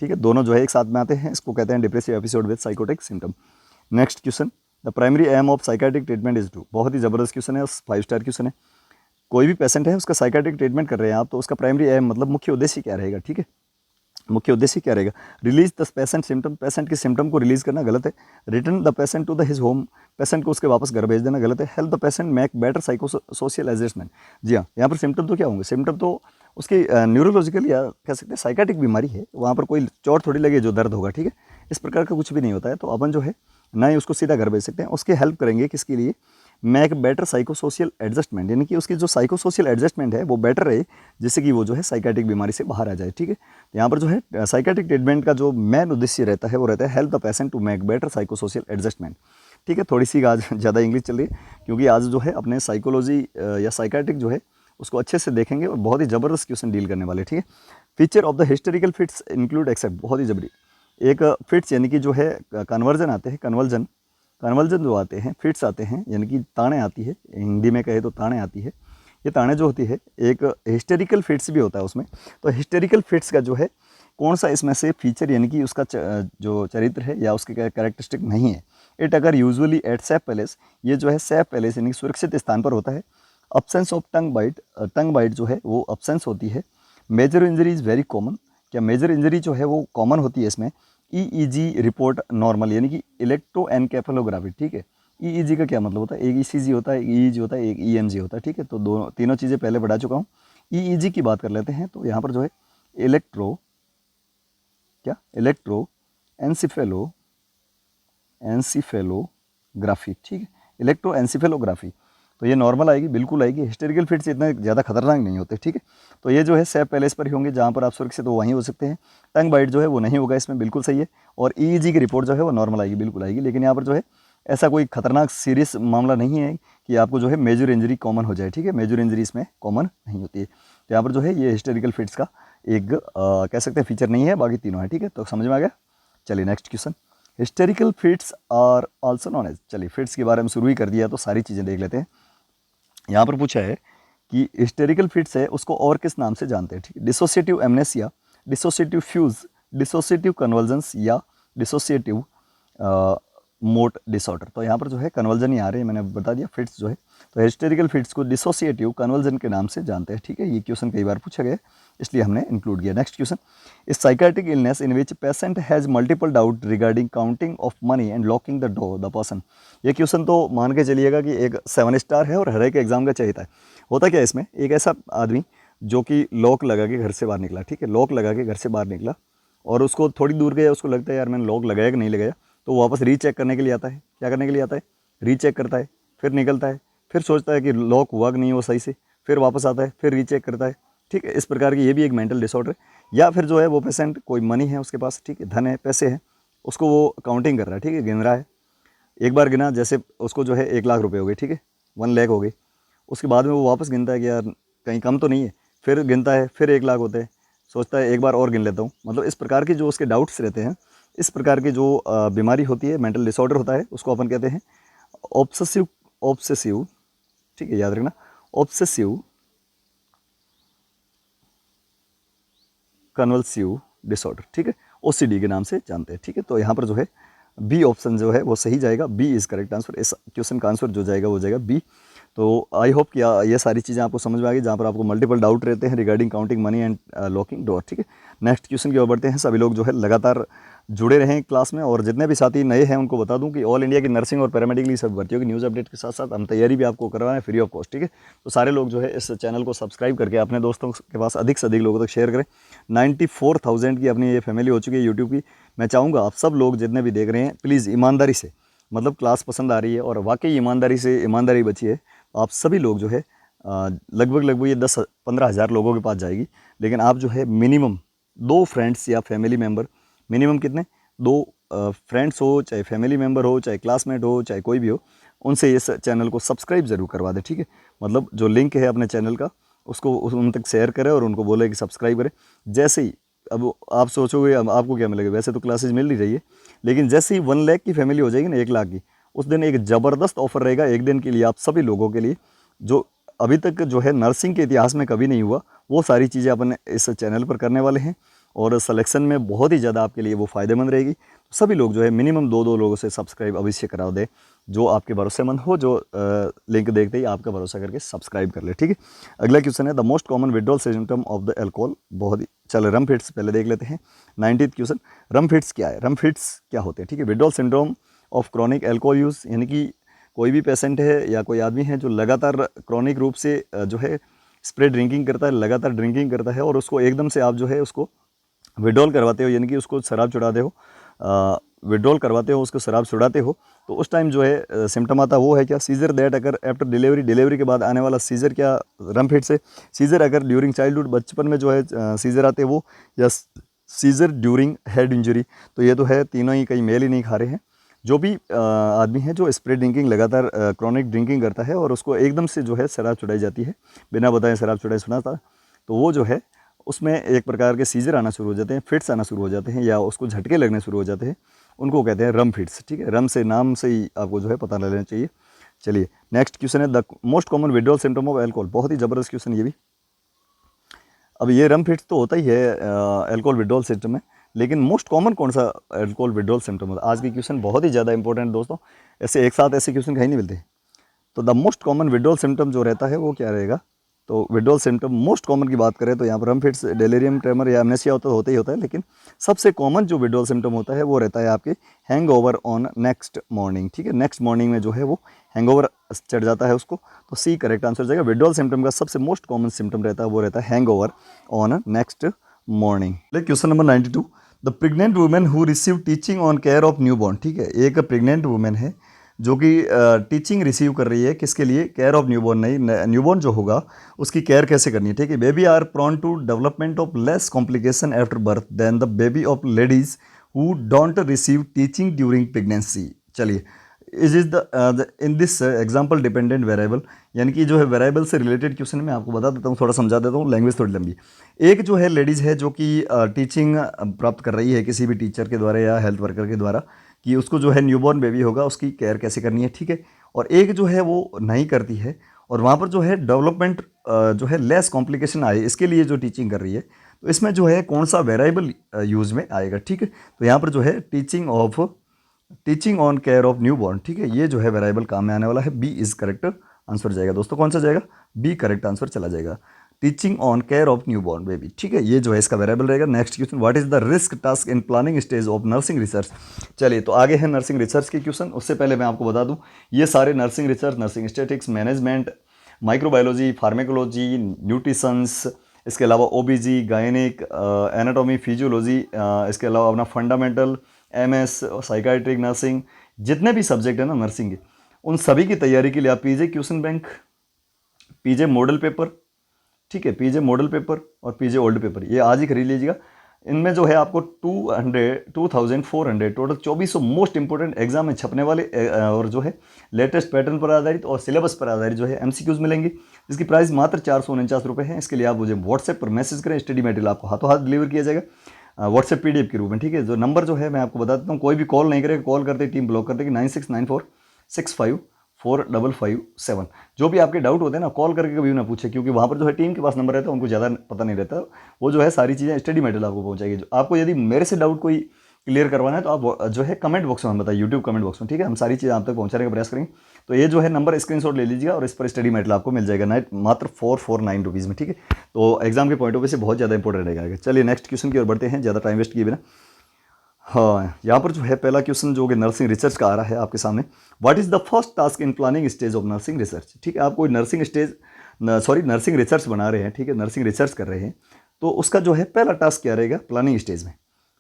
ठीक है, दोनों जो है एक साथ में आते हैं, इसको कहते हैं depressive episode with psychotic symptom. Next question, the primary aim of psychiatric treatment is to, बहुत ही ज़बरदस्त क्वेश्चन है, 5 स्टार क्वेश्चन है। कोई भी पेशेंट है उसका साइकाट्रिक ट्रीटमेंट कर रहे हैं आप, तो उसका प्राइमरी एम मतलब मुख्य उद्देश्य क्या रहेगा, ठीक है, मुख्य उद्देश्य क्या रहेगा, release the patient symptom, patient के सिम्टम को रिलीज करना, गलत है। Return the patient to the his home, patient को उसके वापस घर भेज देना, गलत है। Help the patient make better psycho social adjustment, जी हाँ, यहाँ पर सिम्टम तो क्या होंगे, सिम्टम तो उसकी न्यूरोलॉजिकल या कह सकते हैं साइकाटिक बीमारी है, वहाँ पर कोई चोट थोड़ी लगे जो दर्द होगा, ठीक है, इस प्रकार का कुछ भी नहीं होता है। तो अपन जो है ना ही उसको सीधा घर भेज सकते हैं, उसके हेल्प करेंगे किसके लिए, मैक बेटर साइकोसोशियल एडजस्टमेंट, यानी कि उसकी जो साइकोसोशियल एडजस्टमेंट है वो बेटर रहे, जिससे कि वो जो है साइकेट्रिक बीमारी से बाहर आ जाए। ठीक है, तो यहाँ पर जो है साइकेट्रिक ट्रीटमेंट का जो मेन उद्देश्य रहता है वो रहता है help the patient to make better psychosocial adjustment. ठीक है, थोड़ी सी आज ज़्यादा इंग्लिश चल रही है क्योंकि आज जो है अपने साइकोलॉजी या साइकेट्रिक जो है उसको अच्छे से देखेंगे और बहुत ही ज़बरदस्त क्वेश्चन डील करने वाले। ठीक है, feature of the historical fits include except, बहुत ही जबरी एक फिट्स यानी कि जो है कन्वर्जन आते हैं, कन्वर्जन जो आते हैं, फिट्स आते हैं यानी कि ताड़ें आती है, हिंदी में कहे तो ताड़ें आती है। ये ताड़ें जो होती है एक हिस्टेरिकल फिट्स भी होता है उसमें। तो हिस्टेरिकल फिट्स का जो है कौन सा इसमें से फीचर यानी कि उसका जो चरित्र है या उसके कैरेक्टरिस्टिक नहीं है। इट अगर यूजुअली एट सेफ पैलेस, ये जो है सेफ पैलेस यानी कि सुरक्षित स्थान पर होता है। अब्सेंस ऑफ टंग बाइट जो है वो अब्सेंस होती है। Major injury is very common, क्या मेजर इंजरी जो है वो कॉमन होती है इसमें। ईईजी रिपोर्ट नॉर्मल यानी कि इलेक्ट्रोएन्केफेलोग्राफी। ठीक है, ईईजी का क्या मतलब होता है, एक ईसीजी होता है, एक ईईजी होता है, एक ईएमजी होता है। ठीक है, तो दोनों तीनों चीज़ें पहले बढ़ा चुका हूँ। ईईजी की बात कर लेते हैं, तो यहाँ पर जो है इलेक्ट्रो एंसिफेलोग्राफी। ठीक है, इलेक्ट्रो एंसिफेलोग्राफी तो ये नॉर्मल आएगी, बिल्कुल आएगी। हिस्टेरिकल फिट्स इतने ज़्यादा खतरनाक नहीं होते। ठीक है, तो ये जो है सेफ पैलेस पर ही होंगे जहाँ पर आप सुरक्षित हो वहीं हो सकते हैं। टंग बाइट जो है वो नहीं होगा इसमें, बिल्कुल सही है। और ईईजी की रिपोर्ट जो है वो नॉर्मल आएगी, बिल्कुल आएगी। लेकिन यहाँ पर जो है ऐसा कोई खतरनाक सीरियस मामला नहीं है कि आपको जो है मेजर इंजरी कॉमन हो जाए। ठीक है, मेजर इंजरी इसमें कॉमन नहीं होती है। तो यहाँ पर जो है ये हिस्टेरिकल फिट्स का एक कह सकते हैं फीचर नहीं है, बाकी तीनों है। ठीक है, तो समझ में आ गया। चलिए next question, hysterical fits are also known as. चलिए फिट्स के बारे में शुरू ही कर दिया तो सारी चीज़ें देख लेते हैं। यहाँ पर पूछा है कि हिस्टेरिकल फिट्स है उसको और किस नाम से जानते हैं। ठीक है, dissociative amnesia, dissociative fuse, dissociative convergence या डिसोसिएटिव मोड डिसऑर्डर। तो यहाँ पर जो है कन्वर्जन ही आ रहे हैं, मैंने बता दिया। फिट्स जो है तो हिस्टेरिकल फिट्स को डिसोसिएटिव कन्वर्जन के नाम से जानते हैं। ठीक है, ये क्वेश्चन कई बार पूछा गया इसलिए हमने इंक्लूड किया। नेक्स्ट क्वेश्चन, इस psychiatric illness in which patient has multiple doubt regarding counting of money and locking the door the person. ये क्वेश्चन तो मान के चलिएगा कि एक 7 स्टार है और हर एक एग्जाम का चाहिए था। होता क्या है इसमें, एक ऐसा आदमी जो कि लॉक लगा के घर से बाहर निकला। ठीक है, लॉक लगा के घर से बाहर निकला और उसको थोड़ी दूर गया, उसको लगता है यार मैंने लॉक लगाया कि नहीं लगाया, तो वापस रीचेक करने के लिए आता है। क्या करने के लिए आता है, रीचेक करता है, फिर निकलता है, फिर सोचता है कि लॉक हुआ कि नहीं वो सही से, फिर वापस आता है, फिर रीचेक करता है। ठीक है, इस प्रकार की ये भी एक मेंटल डिसऑर्डर है। या फिर जो है वो पेशेंट कोई मनी है उसके पास, ठीक है, धन है, पैसे हैं, उसको वो काउंटिंग कर रहा है। ठीक है, गिन रहा है, एक बार गिना, जैसे उसको जो है 1 लाख रुपए हो गए। ठीक है, 1 लाख हो गए। उसके बाद में वो वापस गिनता है कि यार कहीं कम तो नहीं है, फिर गिनता है, फिर 1 लाख होते हैं, सोचता है एक बार और गिन लेता हूँ। मतलब इस प्रकार की जो उसके डाउट्स रहते हैं, इस प्रकार की जो बीमारी होती है, मेंटल डिसऑर्डर होता है, उसको अपन कहते हैं ऑब्सेसिव। ठीक है, याद रखना, ऑब्सेसिव कन्वल्सिव डिसऑर्डर। ठीक है, ओसीडी के नाम से जानते हैं। ठीक है, तो यहाँ पर जो है बी ऑप्शन जो है वो सही जाएगा, बी इज़ करेक्ट आंसर। इस क्वेश्चन का आंसर जो जाएगा वो जाएगा बी। तो आई होप कि ये सारी चीज़ें आपको समझ में आ गई, जहाँ पर आपको मल्टीपल डाउट रहते हैं regarding counting money and locking door. ठीक है, नेक्स्ट क्वेश्चन की ओर बढ़ते हैं। सभी लोग जो है लगातार जुड़े रहें क्लास में, और जितने भी साथी नए हैं उनको बता दूं कि ऑल इंडिया की नर्सिंग और पैरामेडिकल सब भर्तियों की न्यूज़ अपडेट के साथ साथ हम तैयारी भी आपको करवा रहे हैं फ्री ऑफ कॉस्ट। ठीक है, तो सारे लोग जो है इस चैनल को सब्सक्राइब करके अपने दोस्तों के पास अधिक से अधिक लोगों तक शेयर करें। 94,000 की अपनी ये फैमिली हो चुकी है यूट्यूब की। मैं चाहूँगा आप सब लोग जितने भी देख रहे हैं प्लीज़ ईमानदारी से, मतलब क्लास पसंद आ रही है और वाकई ईमानदारी से ईमानदारी बची है, आप सभी लोग जो है लगभग ये 10-15 हज़ार लोगों के पास जाएगी। लेकिन आप जो है मिनिमम 2 फ्रेंड्स या फैमिली मेम्बर, मिनिमम कितने, 2 फ्रेंड्स हो, चाहे फैमिली मेम्बर हो, चाहे क्लासमेट हो, चाहे कोई भी हो, उनसे इस चैनल को सब्सक्राइब ज़रूर करवा दें। ठीक है, मतलब जो लिंक है अपने चैनल का उसको उन तक शेयर करें और उनको बोले कि सब्सक्राइब करें। जैसे ही, अब आप सोचोगे अब आपको क्या मिलेगा, वैसे तो क्लासेज मिल ही रही है, लेकिन जैसे ही 1 लाख की फैमिली हो जाएगी ना, 1 लाख की, उस दिन एक ज़बरदस्त ऑफर रहेगा एक दिन के लिए आप सभी लोगों के लिए, जो अभी तक जो है नर्सिंग के इतिहास में कभी नहीं हुआ। वो सारी चीज़ें अपन इस चैनल पर करने वाले हैं और सिलेक्शन में बहुत ही ज़्यादा आपके लिए वो फ़ायदेमंद रहेगी। तो सभी लोग जो है मिनिमम 2-2 लोगों से सब्सक्राइब अवश्य करा दें, जो आपके भरोसेमंद हो, जो लिंक देखते ही आपका भरोसा करके सब्सक्राइब कर ले। ठीक है, अगला क्वेश्चन है the most common withdrawal symptom of the alcohol. बहुत ही चलो रम फिट्स पहले देख लेते हैं। 19th क्वेश्चन, रम फिट्स क्या है, रम फिट्स क्या होते हैं। ठीक है, withdrawal syndrome of chronic alcohol use, यानी कि कोई भी पेशेंट है या कोई आदमी है जो लगातार क्रॉनिक रूप से जो है स्प्रे ड्रिंकिंग करता है, लगातार ड्रिंकिंग करता है, और उसको एकदम से आप जो है उसको विड्रॉल करवाते हो, यानी कि उसको शराब छुड़ाते हो, विड्रॉल करवाते हो, उसको शराब छुड़ाते हो, तो उस टाइम जो है सिम्टम आता है वो है क्या, सीजर दैट अगर आफ्टर डिलीवरी, डिलीवरी के बाद आने वाला सीजर क्या, रम फिट्स है। सीजर अगर ड्यूरिंग चाइल्डहुड, बचपन में जो है सीजर आते हैं वो, या सीजर ड्यूरिंग हेड इंजरी। तो ये तो है तीनों ही, कहीं मेल ही नहीं खा रहे हैं। जो भी आदमी है जो स्प्रे ड्रिंकिंग लगातार क्रॉनिक ड्रिंकिंग करता है और उसको एकदम से जो है शराब छुड़ाई जाती है, बिना बताए शराब छुड़ाई सुना था, तो वो जो है उसमें एक प्रकार के सीजर आना शुरू हो जाते हैं, फिट्स आना शुरू हो जाते हैं, या उसको झटके लगने शुरू हो जाते हैं, उनको कहते हैं रम फिट्स। ठीक है, रम से नाम से ही आपको जो है पता लेना चाहिए। चलिए नेक्स्ट क्वेश्चन है, the most common withdrawal symptom of alcohol. बहुत ही ज़बरदस्त क्वेश्चन ये भी। अब ये रम फिट्स तो होता ही है एल्कोहल विड्रॉल सिम्टम में, लेकिन मोस्ट कॉमन कौन सा एल्कोहल विड्रॉल सिम्टम होता है? आज की क्वेश्चन बहुत ही ज़्यादा इंपॉर्टेंट दोस्तों, ऐसे एक साथ ऐसे क्वेश्चन कहीं नहीं मिलते। तो the most common withdrawal symptom जो रहता है वो क्या रहेगा? तो विड्रॉल सिम्टम मोस्ट कॉमन की बात करें तो यहाँ पर रम फिट्स, डेलेरियम ट्रेमर या एमनेसिया होता ही होता है, लेकिन सबसे कॉमन जो विड्रॉल सिम्टम होता है वो रहता है आपके हैंगओवर ऑन नेक्स्ट मॉर्निंग। ठीक है, नेक्स्ट मॉर्निंग में जो है वो हैंगओवर चढ़ जाता है उसको, तो सी करेक्ट आंसर हो जाएगा। विड्रॉल सिम्टम का सबसे मोस्ट कॉमन सिम्टम रहता है वो रहता है hangover on next morning. Question number 92, the pregnant women who receive teaching on care of newborn. ठीक है, एक प्रेग्नेंट वुमेन है जो कि टीचिंग रिसीव कर रही है, किसके लिए? Care of newborn. नहीं, न्यूबॉर्न जो होगा उसकी केयर कैसे करनी है। ठीक है, baby are prone to development of less complication after birth than the baby of ladies who don't receive teaching during pregnancy. चलिए, is the in this example dependent variable, यानी कि जो है वेरिएबल से रिलेटेड क्वेश्चन मैं आपको बता देता हूँ, थोड़ा समझा देता हूँ, लैंग्वेज थोड़ी लंबी। एक जो है लेडीज़ है जो कि टीचिंग प्राप्त कर रही है किसी भी टीचर के द्वारा या हेल्थ वर्कर के द्वारा, कि उसको जो है न्यूबॉर्न बेबी होगा उसकी केयर कैसे करनी है। ठीक है, और एक जो है वो नहीं करती है, और वहाँ पर जो है डेवलपमेंट जो है लेस कॉम्प्लिकेशन आए, इसके लिए जो टीचिंग कर रही है, तो इसमें जो है कौन सा वेरिएबल यूज में आएगा? ठीक है, तो यहाँ पर जो है teaching on care of newborn. ठीक है, ये जो है वेरिएबल काम में आने वाला है। बी इज करेक्ट आंसर जाएगा दोस्तों। कौन सा जाएगा? बी करेक्ट आंसर चला जाएगा, teaching on care of newborn baby. ठीक है, ये जो है इसका वेरिएबल रहेगा। Next question, what is the risk task in planning stage of nursing research. चलिए, तो आगे है नर्सिंग रिसर्च के क्वेश्चन। उससे पहले मैं आपको बता दूं, ये सारे nursing research, nursing statics, management, microbiology, pharmacology, nutritions, इसके अलावा ओबीजी, गायनिक, एनाटॉमी, फिजियोलॉजी, इसके अलावा अपना फंडामेंटल, एमएस, साइकाइट्रिक नर्सिंग, जितने भी सब्जेक्ट है ना नर्सिंग के, उन सभी की तैयारी के लिए आप पीजे क्वेश्चन बैंक, पीजे मॉडल पेपर, ठीक है, पीजे मॉडल पेपर और पीजे ओल्ड पेपर, ये आज ही खरीद लीजिएगा। इनमें जो है आपको 2400 टोटल 2400 मोस्ट इंपोर्टेंट एग्जाम में छपने वाले और जो है लेटेस्ट पैटर्न पर आधारित और सिलेबस पर आधारित जो है एमसीक्यूज मिलेंगे, जिसकी प्राइस मात्र 449 रुपये है। इसके लिए आप मुझे व्हाट्सएप पर मैसेज करें, स्टडी मटेरियल आपको हाथों हाथ डिलीवर किया जाएगा व्हाट्सएप पीडीएफ के रूप में। ठीक है, जो नंबर जो है मैं आपको बता देता हूँ, कोई भी कॉल नहीं करेगा, कॉल करते टीम ब्लॉक कर देगी। 9694654557। जो भी आपके डाउट होते हैं ना, कॉल करके कभी ना पूछे, क्योंकि वहाँ पर जो है टीम के पास नंबर रहता है, उनको ज़्यादा पता नहीं रहता। वो जो है सारी चीज़ें स्टडी मटेरियल आपको पहुँचाएगी। जो आपको यदि मेरे से डाउट कोई क्लियर करवाना है तो आप जो है कमेंट बॉक्स में हम बताइए, यूट्यूब कमेंट बॉक्स में। ठीक है, हम सारी चीज़ें आप तक पहुँचाने का प्रयास करेंगे। तो ये जो है नंबर स्क्रीनशॉट ले लीजिएगा और इस पर स्टडी मटेरियल आपको मिल जाएगा मात्र 449 रुपीज़ में। ठीक है, तो एग्जाम के पॉइंट ऑफ व्यू से बहुत ज़्यादा इंपॉर्टेंट रहेगा। चलिए नेक्स्ट क्वेश्चन की ओर बढ़ते हैं, ज़्यादा टाइम वेस्ट किए बिना। हाँ, यहाँ पर जो है पहला क्वेश्चन जो कि नर्सिंग रिसर्च का आ रहा है आपके सामने, what is the first task in planning stage of nursing research. ठीक है, आप कोई नर्सिंग रिसर्च बना रहे हैं, ठीक है, नर्सिंग रिसर्च कर रहे हैं, तो उसका जो है पहला टास्क क्या रहेगा प्लानिंग स्टेज में?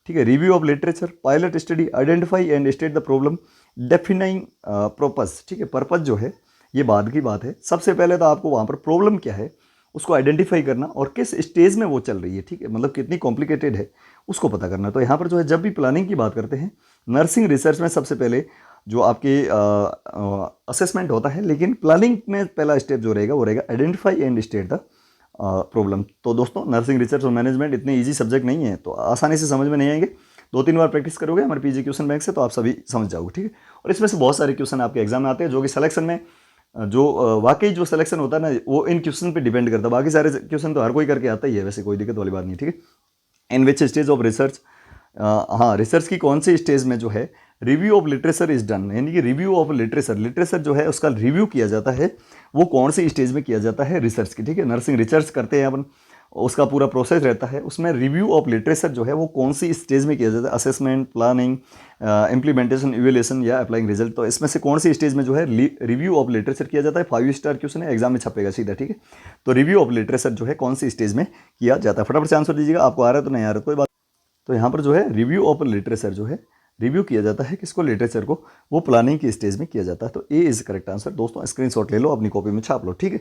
ठीक है, review of literature, pilot study, identify and state the problem, defining purpose. ठीक है, पर्पस जो है ये बाद की बात है। सबसे पहले तो आपको वहाँ पर प्रॉब्लम क्या है उसको आइडेंटिफाई करना और किस स्टेज में वो चल रही है, ठीक है, मतलब कितनी कॉम्प्लिकेटेड है उसको पता करना। तो यहाँ पर जो है जब भी प्लानिंग की बात करते हैं नर्सिंग रिसर्च में, सबसे पहले जो आपके असेसमेंट होता है, लेकिन प्लानिंग में पहला स्टेप जो रहेगा वो रहेगा identify and state the problem. तो दोस्तों नर्सिंग रिसर्च और मैनेजमेंट इतने ईजी सब्जेक्ट नहीं है, तो आसानी से समझ में नहीं आएंगे। 2-3 बार प्रैक्टिस करोगे हमारे पीजी क्वेश्चन बैंक से तो आप सभी समझ जाओगे। ठीक है, और इसमें से बहुत सारे क्वेश्चन आपके एग्जाम में आते हैं जो कि सिलेक्शन में जो वाकई जो सिलेक्शन होता है ना वो इन क्वेश्चन पे डिपेंड करता है। बाकी सारे क्वेश्चन तो हर कोई करके आता ही है, वैसे कोई दिक्कत वाली बात नहीं। ठीक है, इन विच स्टेज ऑफ रिसर्च, हाँ, रिसर्च की कौन सी स्टेज में जो है review of literature is done, यानी कि रिव्यू ऑफ लिटरेचर जो है उसका रिव्यू किया जाता है, वो कौन सी स्टेज में किया जाता है रिसर्च की। ठीक है, नर्सिंग रिसर्च करते हैं अपन, उसका पूरा प्रोसेस रहता है, उसमें रिव्यू ऑफ लिटरेचर जो है वो कौन सी स्टेज में किया जाता है? असेसमेंट, प्लानिंग, इम्प्लीमेंटेशन, इवेल्यूएशन या अप्लाइंग रिजल्ट। तो इसमें से कौन सी स्टेज में जो है रिव्यू ऑफ लिटरेचर किया जाता है? 5 स्टार क्वेश्चन है, एग्जाम में छपेगा सीधा। ठीक है, तो रिव्यू ऑफ लिटरेचर जो है कौन सी स्टेज में किया जाता है? फटाफट से आंसर दीजिएगा, आपको आ रहा है तो नहीं आ रहा कोई बात। तो यहाँ पर जो है रिव्यू ऑफ लिटरेचर जो है रिव्यू किया जाता है किसको, लिटरेचर को, वो प्लानिंग की स्टेज में किया जाता है। तो ए इज करेक्ट आंसर। दोस्तों स्क्रीनशॉट ले लो, अपनी कॉपी में छाप लो, ठीक है।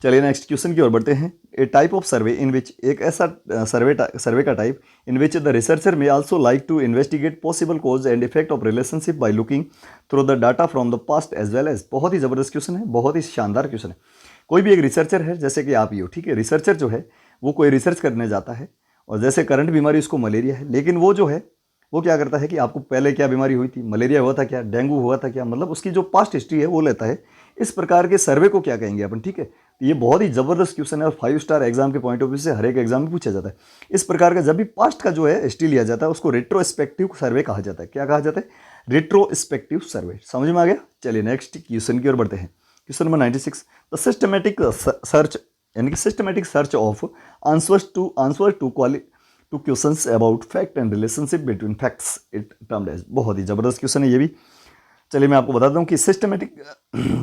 चलिए नेक्स्ट क्वेश्चन की ओर बढ़ते हैं। ए टाइप ऑफ सर्वे इन विच, एक ऐसा सर्वे का type in which the researcher may also like to investigate possible cause and effect of relationship by looking through the data from the past as well as. बहुत ही जबरदस्त क्वेश्चन है, बहुत ही शानदार question है। कोई भी एक रिसर्चर है, जैसे कि आप ही हो, ठीक है। रिसर्चर जो है वो कोई रिसर्च करने जाता है, और जैसे करंट बीमारी उसको मलेरिया है, लेकिन वो जो है वो क्या करता है कि आपको पहले क्या बीमारी हुई थी, मलेरिया हुआ था क्या, डेंगू हुआ था क्या, मतलब उसकी जो पास्ट हिस्ट्री है वो लेता है। इस प्रकार के सर्वे को क्या कहेंगे अपन, ठीक है। ये बहुत ही जबरदस्त क्वेश्चन है और 5 स्टार एग्जाम के पॉइंट ऑफ व्यू से हर एक एग्जाम में पूछा जाता है। इस प्रकार का जब भी पास्ट का जो है हिस्ट्री लिया जाता है उसको रेट्रोस्पेक्टिव सर्वे कहा जाता है। क्या कहा जाता है, रेट्रोस्पेक्टिव सर्वे। समझ में आ गया। चलिए नेक्स्ट क्वेश्चन की ओर बढ़ते हैं। Question number 96, the systematic search, यानी कि systematic search of answer to questions about fact and relationship between facts, it termed as. बहुत ही जबरदस्त क्वेश्चन है ये भी। चलिए मैं आपको बताता हूँ कि सिस्टमेटिक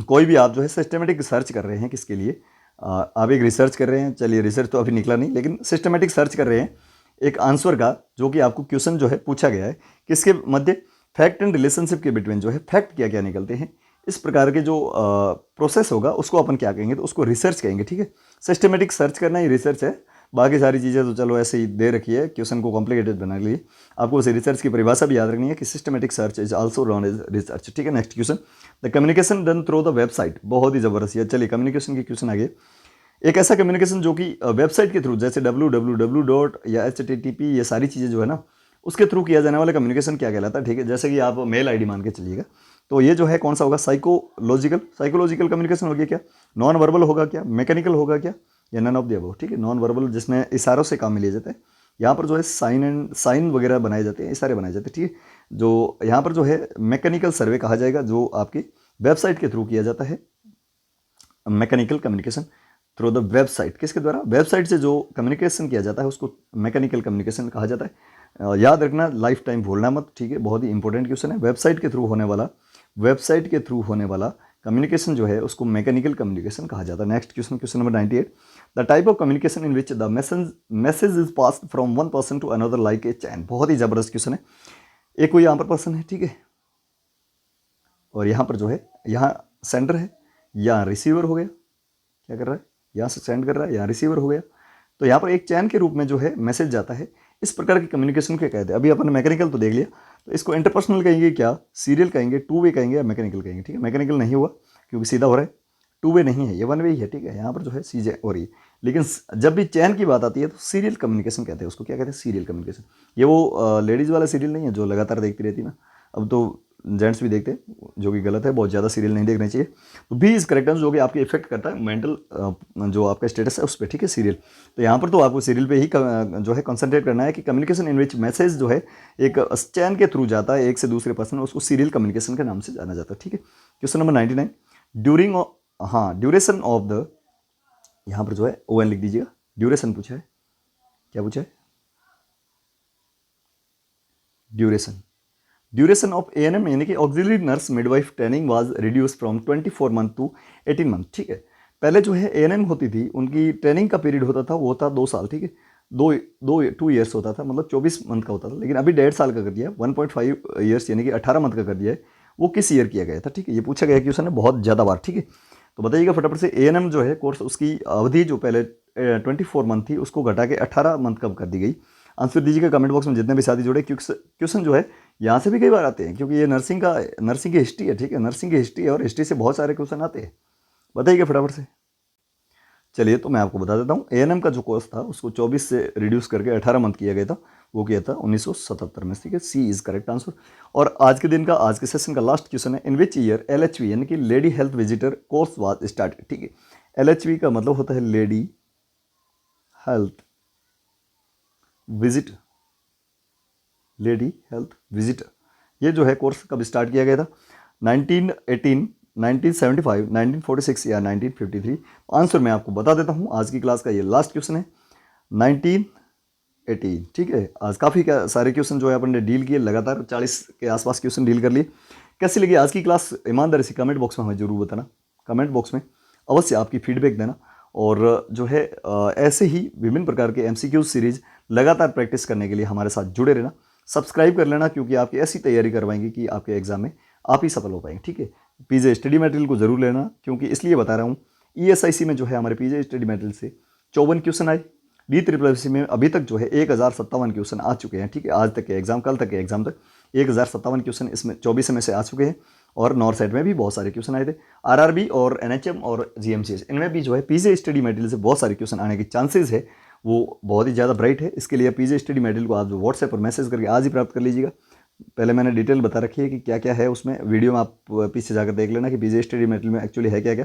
कोई भी आप जो है सिस्टमेटिक सर्च कर रहे हैं किसके लिए, आप एक रिसर्च कर रहे हैं। चलिए रिसर्च तो अभी निकला नहीं, लेकिन सिस्टमेटिक सर्च कर रहे हैं एक आंसर का, जो कि आपको क्वेश्चन जो है पूछा गया है किसके मध्य, फैक्ट एंड रिलेशनशिप के बिटवीन जो है फैक्ट क्या क्या निकलते हैं। इस प्रकार के जो प्रोसेस होगा उसको अपन क्या कहेंगे, तो उसको रिसर्च कहेंगे, ठीक है। सिस्टमेटिक सर्च करना ही रिसर्च है। बाकी सारी चीज़ें तो चलो ऐसे ही दे रखी है क्वेश्चन को कॉम्प्लिकेटेड बनाने के लिए। आपको उसे रिसर्च की परिभाषा भी याद रखनी है कि systematic search is also known as research, ठीक है। Next question, the communication done through the website. बहुत ही जबरदस्त है। चलिए कम्युनिकेशन की क्वेश्चन आगे। एक ऐसा कम्युनिकेशन जो कि वेबसाइट के थ्रू, जैसे www. या http, ये सारी चीज़ें जो है ना उसके थ्रू किया जाने वाला कम्युनिकेशन क्या कहलाता है, ठीक है। जैसे कि आप मेल आईडी मान के चलिएगा, तो ये जो है कौन सा होगा, साइकोलॉजिकल कम्युनिकेशन हो गया क्या, नॉन वर्बल होगा क्या, मैकेनिकल होगा क्या, या नन ऑफ द अबव, ठीक है। नॉन वर्बल जिसमें इशारों से काम में लिए जाते हैं। यहाँ पर जो है साइन वगैरह बनाए जाते हैं, इशारे बनाए जाते हैं, ठीक है। जो यहाँ पर जो है मैकेनिकल सर्वे कहा जाएगा, जो आपकी वेबसाइट के थ्रू किया जाता है। Mechanical communication through the website, किसके द्वारा, वेबसाइट से जो कम्युनिकेशन किया जाता है उसको मैकेनिकल कम्युनिकेशन कहा जाता है। याद रखना, लाइफ टाइम भूलना मत, ठीक है। बहुत ही इंपॉर्टेंट क्वेश्चन है। वेबसाइट के थ्रू होने वाला कम्युनिकेशन जो है उसको मैकेनिकल कम्युनिकेशन कहा जाता है। Next question, question number 98, the type of communication in which the message is passed from one person to another like a chain. बहुत ही जबरदस्त क्वेश्चन है। एक कोई यहाँ पर पर्सन है, ठीक है, और यहाँ पर जो है यहाँ सेंडर है, यहाँ रिसीवर हो गया, क्या कर रहा है, यहाँ से सेंड कर रहा है, यहाँ रिसीवर हो गया। तो यहाँ पर एक चैन के रूप में जो है मैसेज जाता है। इस प्रकार की कम्युनिकेशन क्या कहते हैं। अभी अपन मैकेनिकल तो देख लिया, तो इसको इंटरपर्सनल कहेंगे क्या, सीरियल कहेंगे, टू वे कहेंगे, या मैकेनिकल कहेंगे, ठीक है। मैकेनिकल नहीं हुआ क्योंकि सीधा हो रहा है, टू वे नहीं है, ये वन वे ही है, ठीक है। यहाँ पर जो है चीज़ें हो रही है, लेकिन जब भी चैन की बात आती है तो सीरियल कम्युनिकेशन कहते हैं उसको। क्या कहते हैं, सीरियल कम्युनिकेशन। ये वो लेडीज़ वाला सीरियल नहीं है जो लगातार देखती रहती ना, अब तो जेंट्स भी देखते हैं, जो कि गलत है। बहुत ज़्यादा सीरियल नहीं देखने चाहिए। तो बी इज करेक्ट आंसर, जो कि आपके इफेक्ट करता है मेंटल जो आपका स्टेटस है उस पर, ठीक है, सीरियल। तो यहाँ पर तो आपको सीरियल पे ही जो है कंसंट्रेट करना है कि कम्युनिकेशन इन विच मैसेज जो है एक चैन के थ्रू जाता है एक से दूसरे पर्सन, उसको सीरियल कम्युनिकेशन के नाम से जाना जाता है, ठीक है। Question number 99, duration of the, यहाँ पर जो है ON लिख दीजिएगा, ड्यूरेशन पूछा है, क्या पूछा है, ड्यूरेशन ऑफ ANM यानी कि auxiliary nurse midwife training was reduce from 24 month to 18 month, ठीक है। पहले जो है ANM होती थी, उनकी ट्रेनिंग का पीरियड होता था, वो था 2 साल, ठीक है। 2 ईयर्स होता था, मतलब 24 मंथ का होता था, लेकिन अभी 1.5 साल का कर दिया, 1.5 ईयर्स यानी कि 18 मंथ का कर दिया है। वो किस ईयर किया गया था, ठीक है। ये पूछा गया क्वेश्चन है बहुत ज़्यादा बार, ठीक है। तो बताइएगा फटाफट से, ANM जो है कोर्स, उसकी अवधि जो पहले 24 मंथ थी उसको घटा के 18 मंथ कब कर दी गई। आंसर दीजिएगा कमेंट बॉक्स में, जितने भी साथी जुड़े। क्वेश्चन जो है यहाँ से भी कई बार आते हैं, क्योंकि ये नर्सिंग की हिस्ट्री है, ठीक है। नर्सिंग की हिस्ट्री है और हिस्ट्री से बहुत सारे क्वेश्चन आते हैं। बताइएगा फटाफट से। चलिए तो मैं आपको बता देता हूँ, ANM का जो कोर्स था उसको 24 से रिड्यूस करके 18 मंथ किया गया था। वो किया था 1977 में, ठीक है। सी इज करेक्ट आंसर। और आज के सेशन का लास्ट क्वेश्चन है, इन विच ईयर LHV यानी कि lady health visitor course was started, ठीक है। LHV का मतलब होता है lady health visit, lady health visitor. ये जो है कोर्स कब स्टार्ट किया गया था, 1918, 1975, 1946 या 1953। आंसर मैं आपको बता देता हूँ। आज की क्लास का ये लास्ट क्वेश्चन है, 1918, ठीक है। आज काफ़ी सारे क्वेश्चन जो है अपन ने डील किए, लगातार 40 के आसपास क्वेश्चन डील कर लिए। कैसी लगी आज की क्लास, ईमानदारी से कमेंट बॉक्स में हमें जरूर बताना। कमेंट बॉक्स में अवश्य आपकी फीडबैक देना, और जो है ऐसे ही विभिन्न प्रकार के MCQ सीरीज लगातार प्रैक्टिस करने के लिए हमारे साथ जुड़े रहना। सब्सक्राइब कर लेना, क्योंकि आपकी ऐसी तैयारी करवाएंगे कि आपके एग्जाम में आप ही सफल हो पाएंगे। ठीक है, पीजे स्टडी मटेरियल को जरूर लेना, क्योंकि इसलिए बता रहा हूँ ESIC में जो है हमारे पीजे स्टडी मटेरियल से 54 क्वेश्चन आए। DSSS में अभी तक जो है 1057 क्वेश्चन आ चुके हैं। ठीक है, आज तक के एग्जाम, कल तक के एग्जाम तक 1057 क्वेश्चन इसमें 24 में से आ चुके हैं। और नॉर्थ साइड में भी बहुत सारे क्वेश्चन आए थे। RRB और NHM और GMCS, इनमें भी जो है पीजे स्टडी मटेरियल से बहुत सारे क्वेश्चन आने के चांसेस है, वो बहुत ही ज़्यादा ब्राइट है। इसके लिए पीजे स्टडी मटेरियल को आप जो व्हाट्सएप पर मैसेज करके आज ही प्राप्त कर लीजिएगा। पहले मैंने डिटेल बता रखी है कि क्या क्या है उसमें, वीडियो में आप पीछे जाकर देख लेना कि पीजे स्टडी मटेरियल में एक्चुअली है क्या क्या।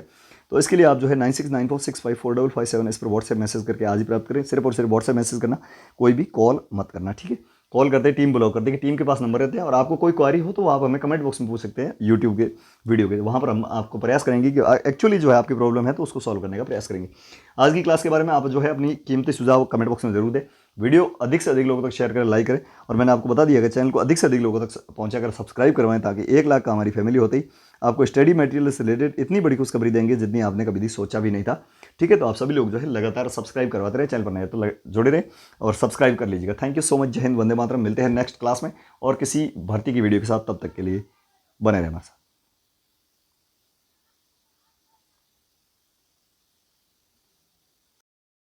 तो इसके लिए आप जो है 9694654557 इस पर व्हाट्सएप मैसेज करके आज ही प्राप्त करें। सिर्फ और सिर्फ व्हाट्सएप मैसेज करना, कोई भी कॉल मत करना। ठीक है, कॉल करते टीम ब्लॉक कर देंगे, टीम के पास नंबर रहते हैं। और आपको कोई क्वारी हो तो आप हमें कमेंट बॉक्स में पूछ सकते हैं यूट्यूब के वीडियो के, वहाँ पर हम आपको प्रयास करेंगे कि एक्चुअली जो है आपकी प्रॉब्लम है तो उसको सॉल्व करने का प्रयास करेंगे। आज की क्लास के बारे में आप जो है अपनी कीमती सुझाव कमेंट बॉक्स में जरूर दें। वीडियो अधिक से अधिक लोगों तक शेयर करें, लाइक करें। और मैंने आपको बता दिया कि चैनल को अधिक से अधिक लोगों तक पहुंचा कर सब्सक्राइब करवाएं, ताकि 1 लाख का हमारी फैमिली होते ही आपको स्टडी मटेरियल से रिलेटेड इतनी बड़ी खुशखबरी देंगे जितनी आपने कभी भी सोचा भी नहीं था। ठीक है, तो आप सभी लोग जो है लगातार सब्सक्राइब करवाते रहे, चैनल पर नए तो जुड़े रहे और सब्सक्राइब कर लीजिएगा। Thank you so much. जय हिंद, वंदे मातरम। मिलते हैं नेक्स्ट क्लास में और किसी भर्ती की वीडियो के साथ। तब तक के लिए बने रहना।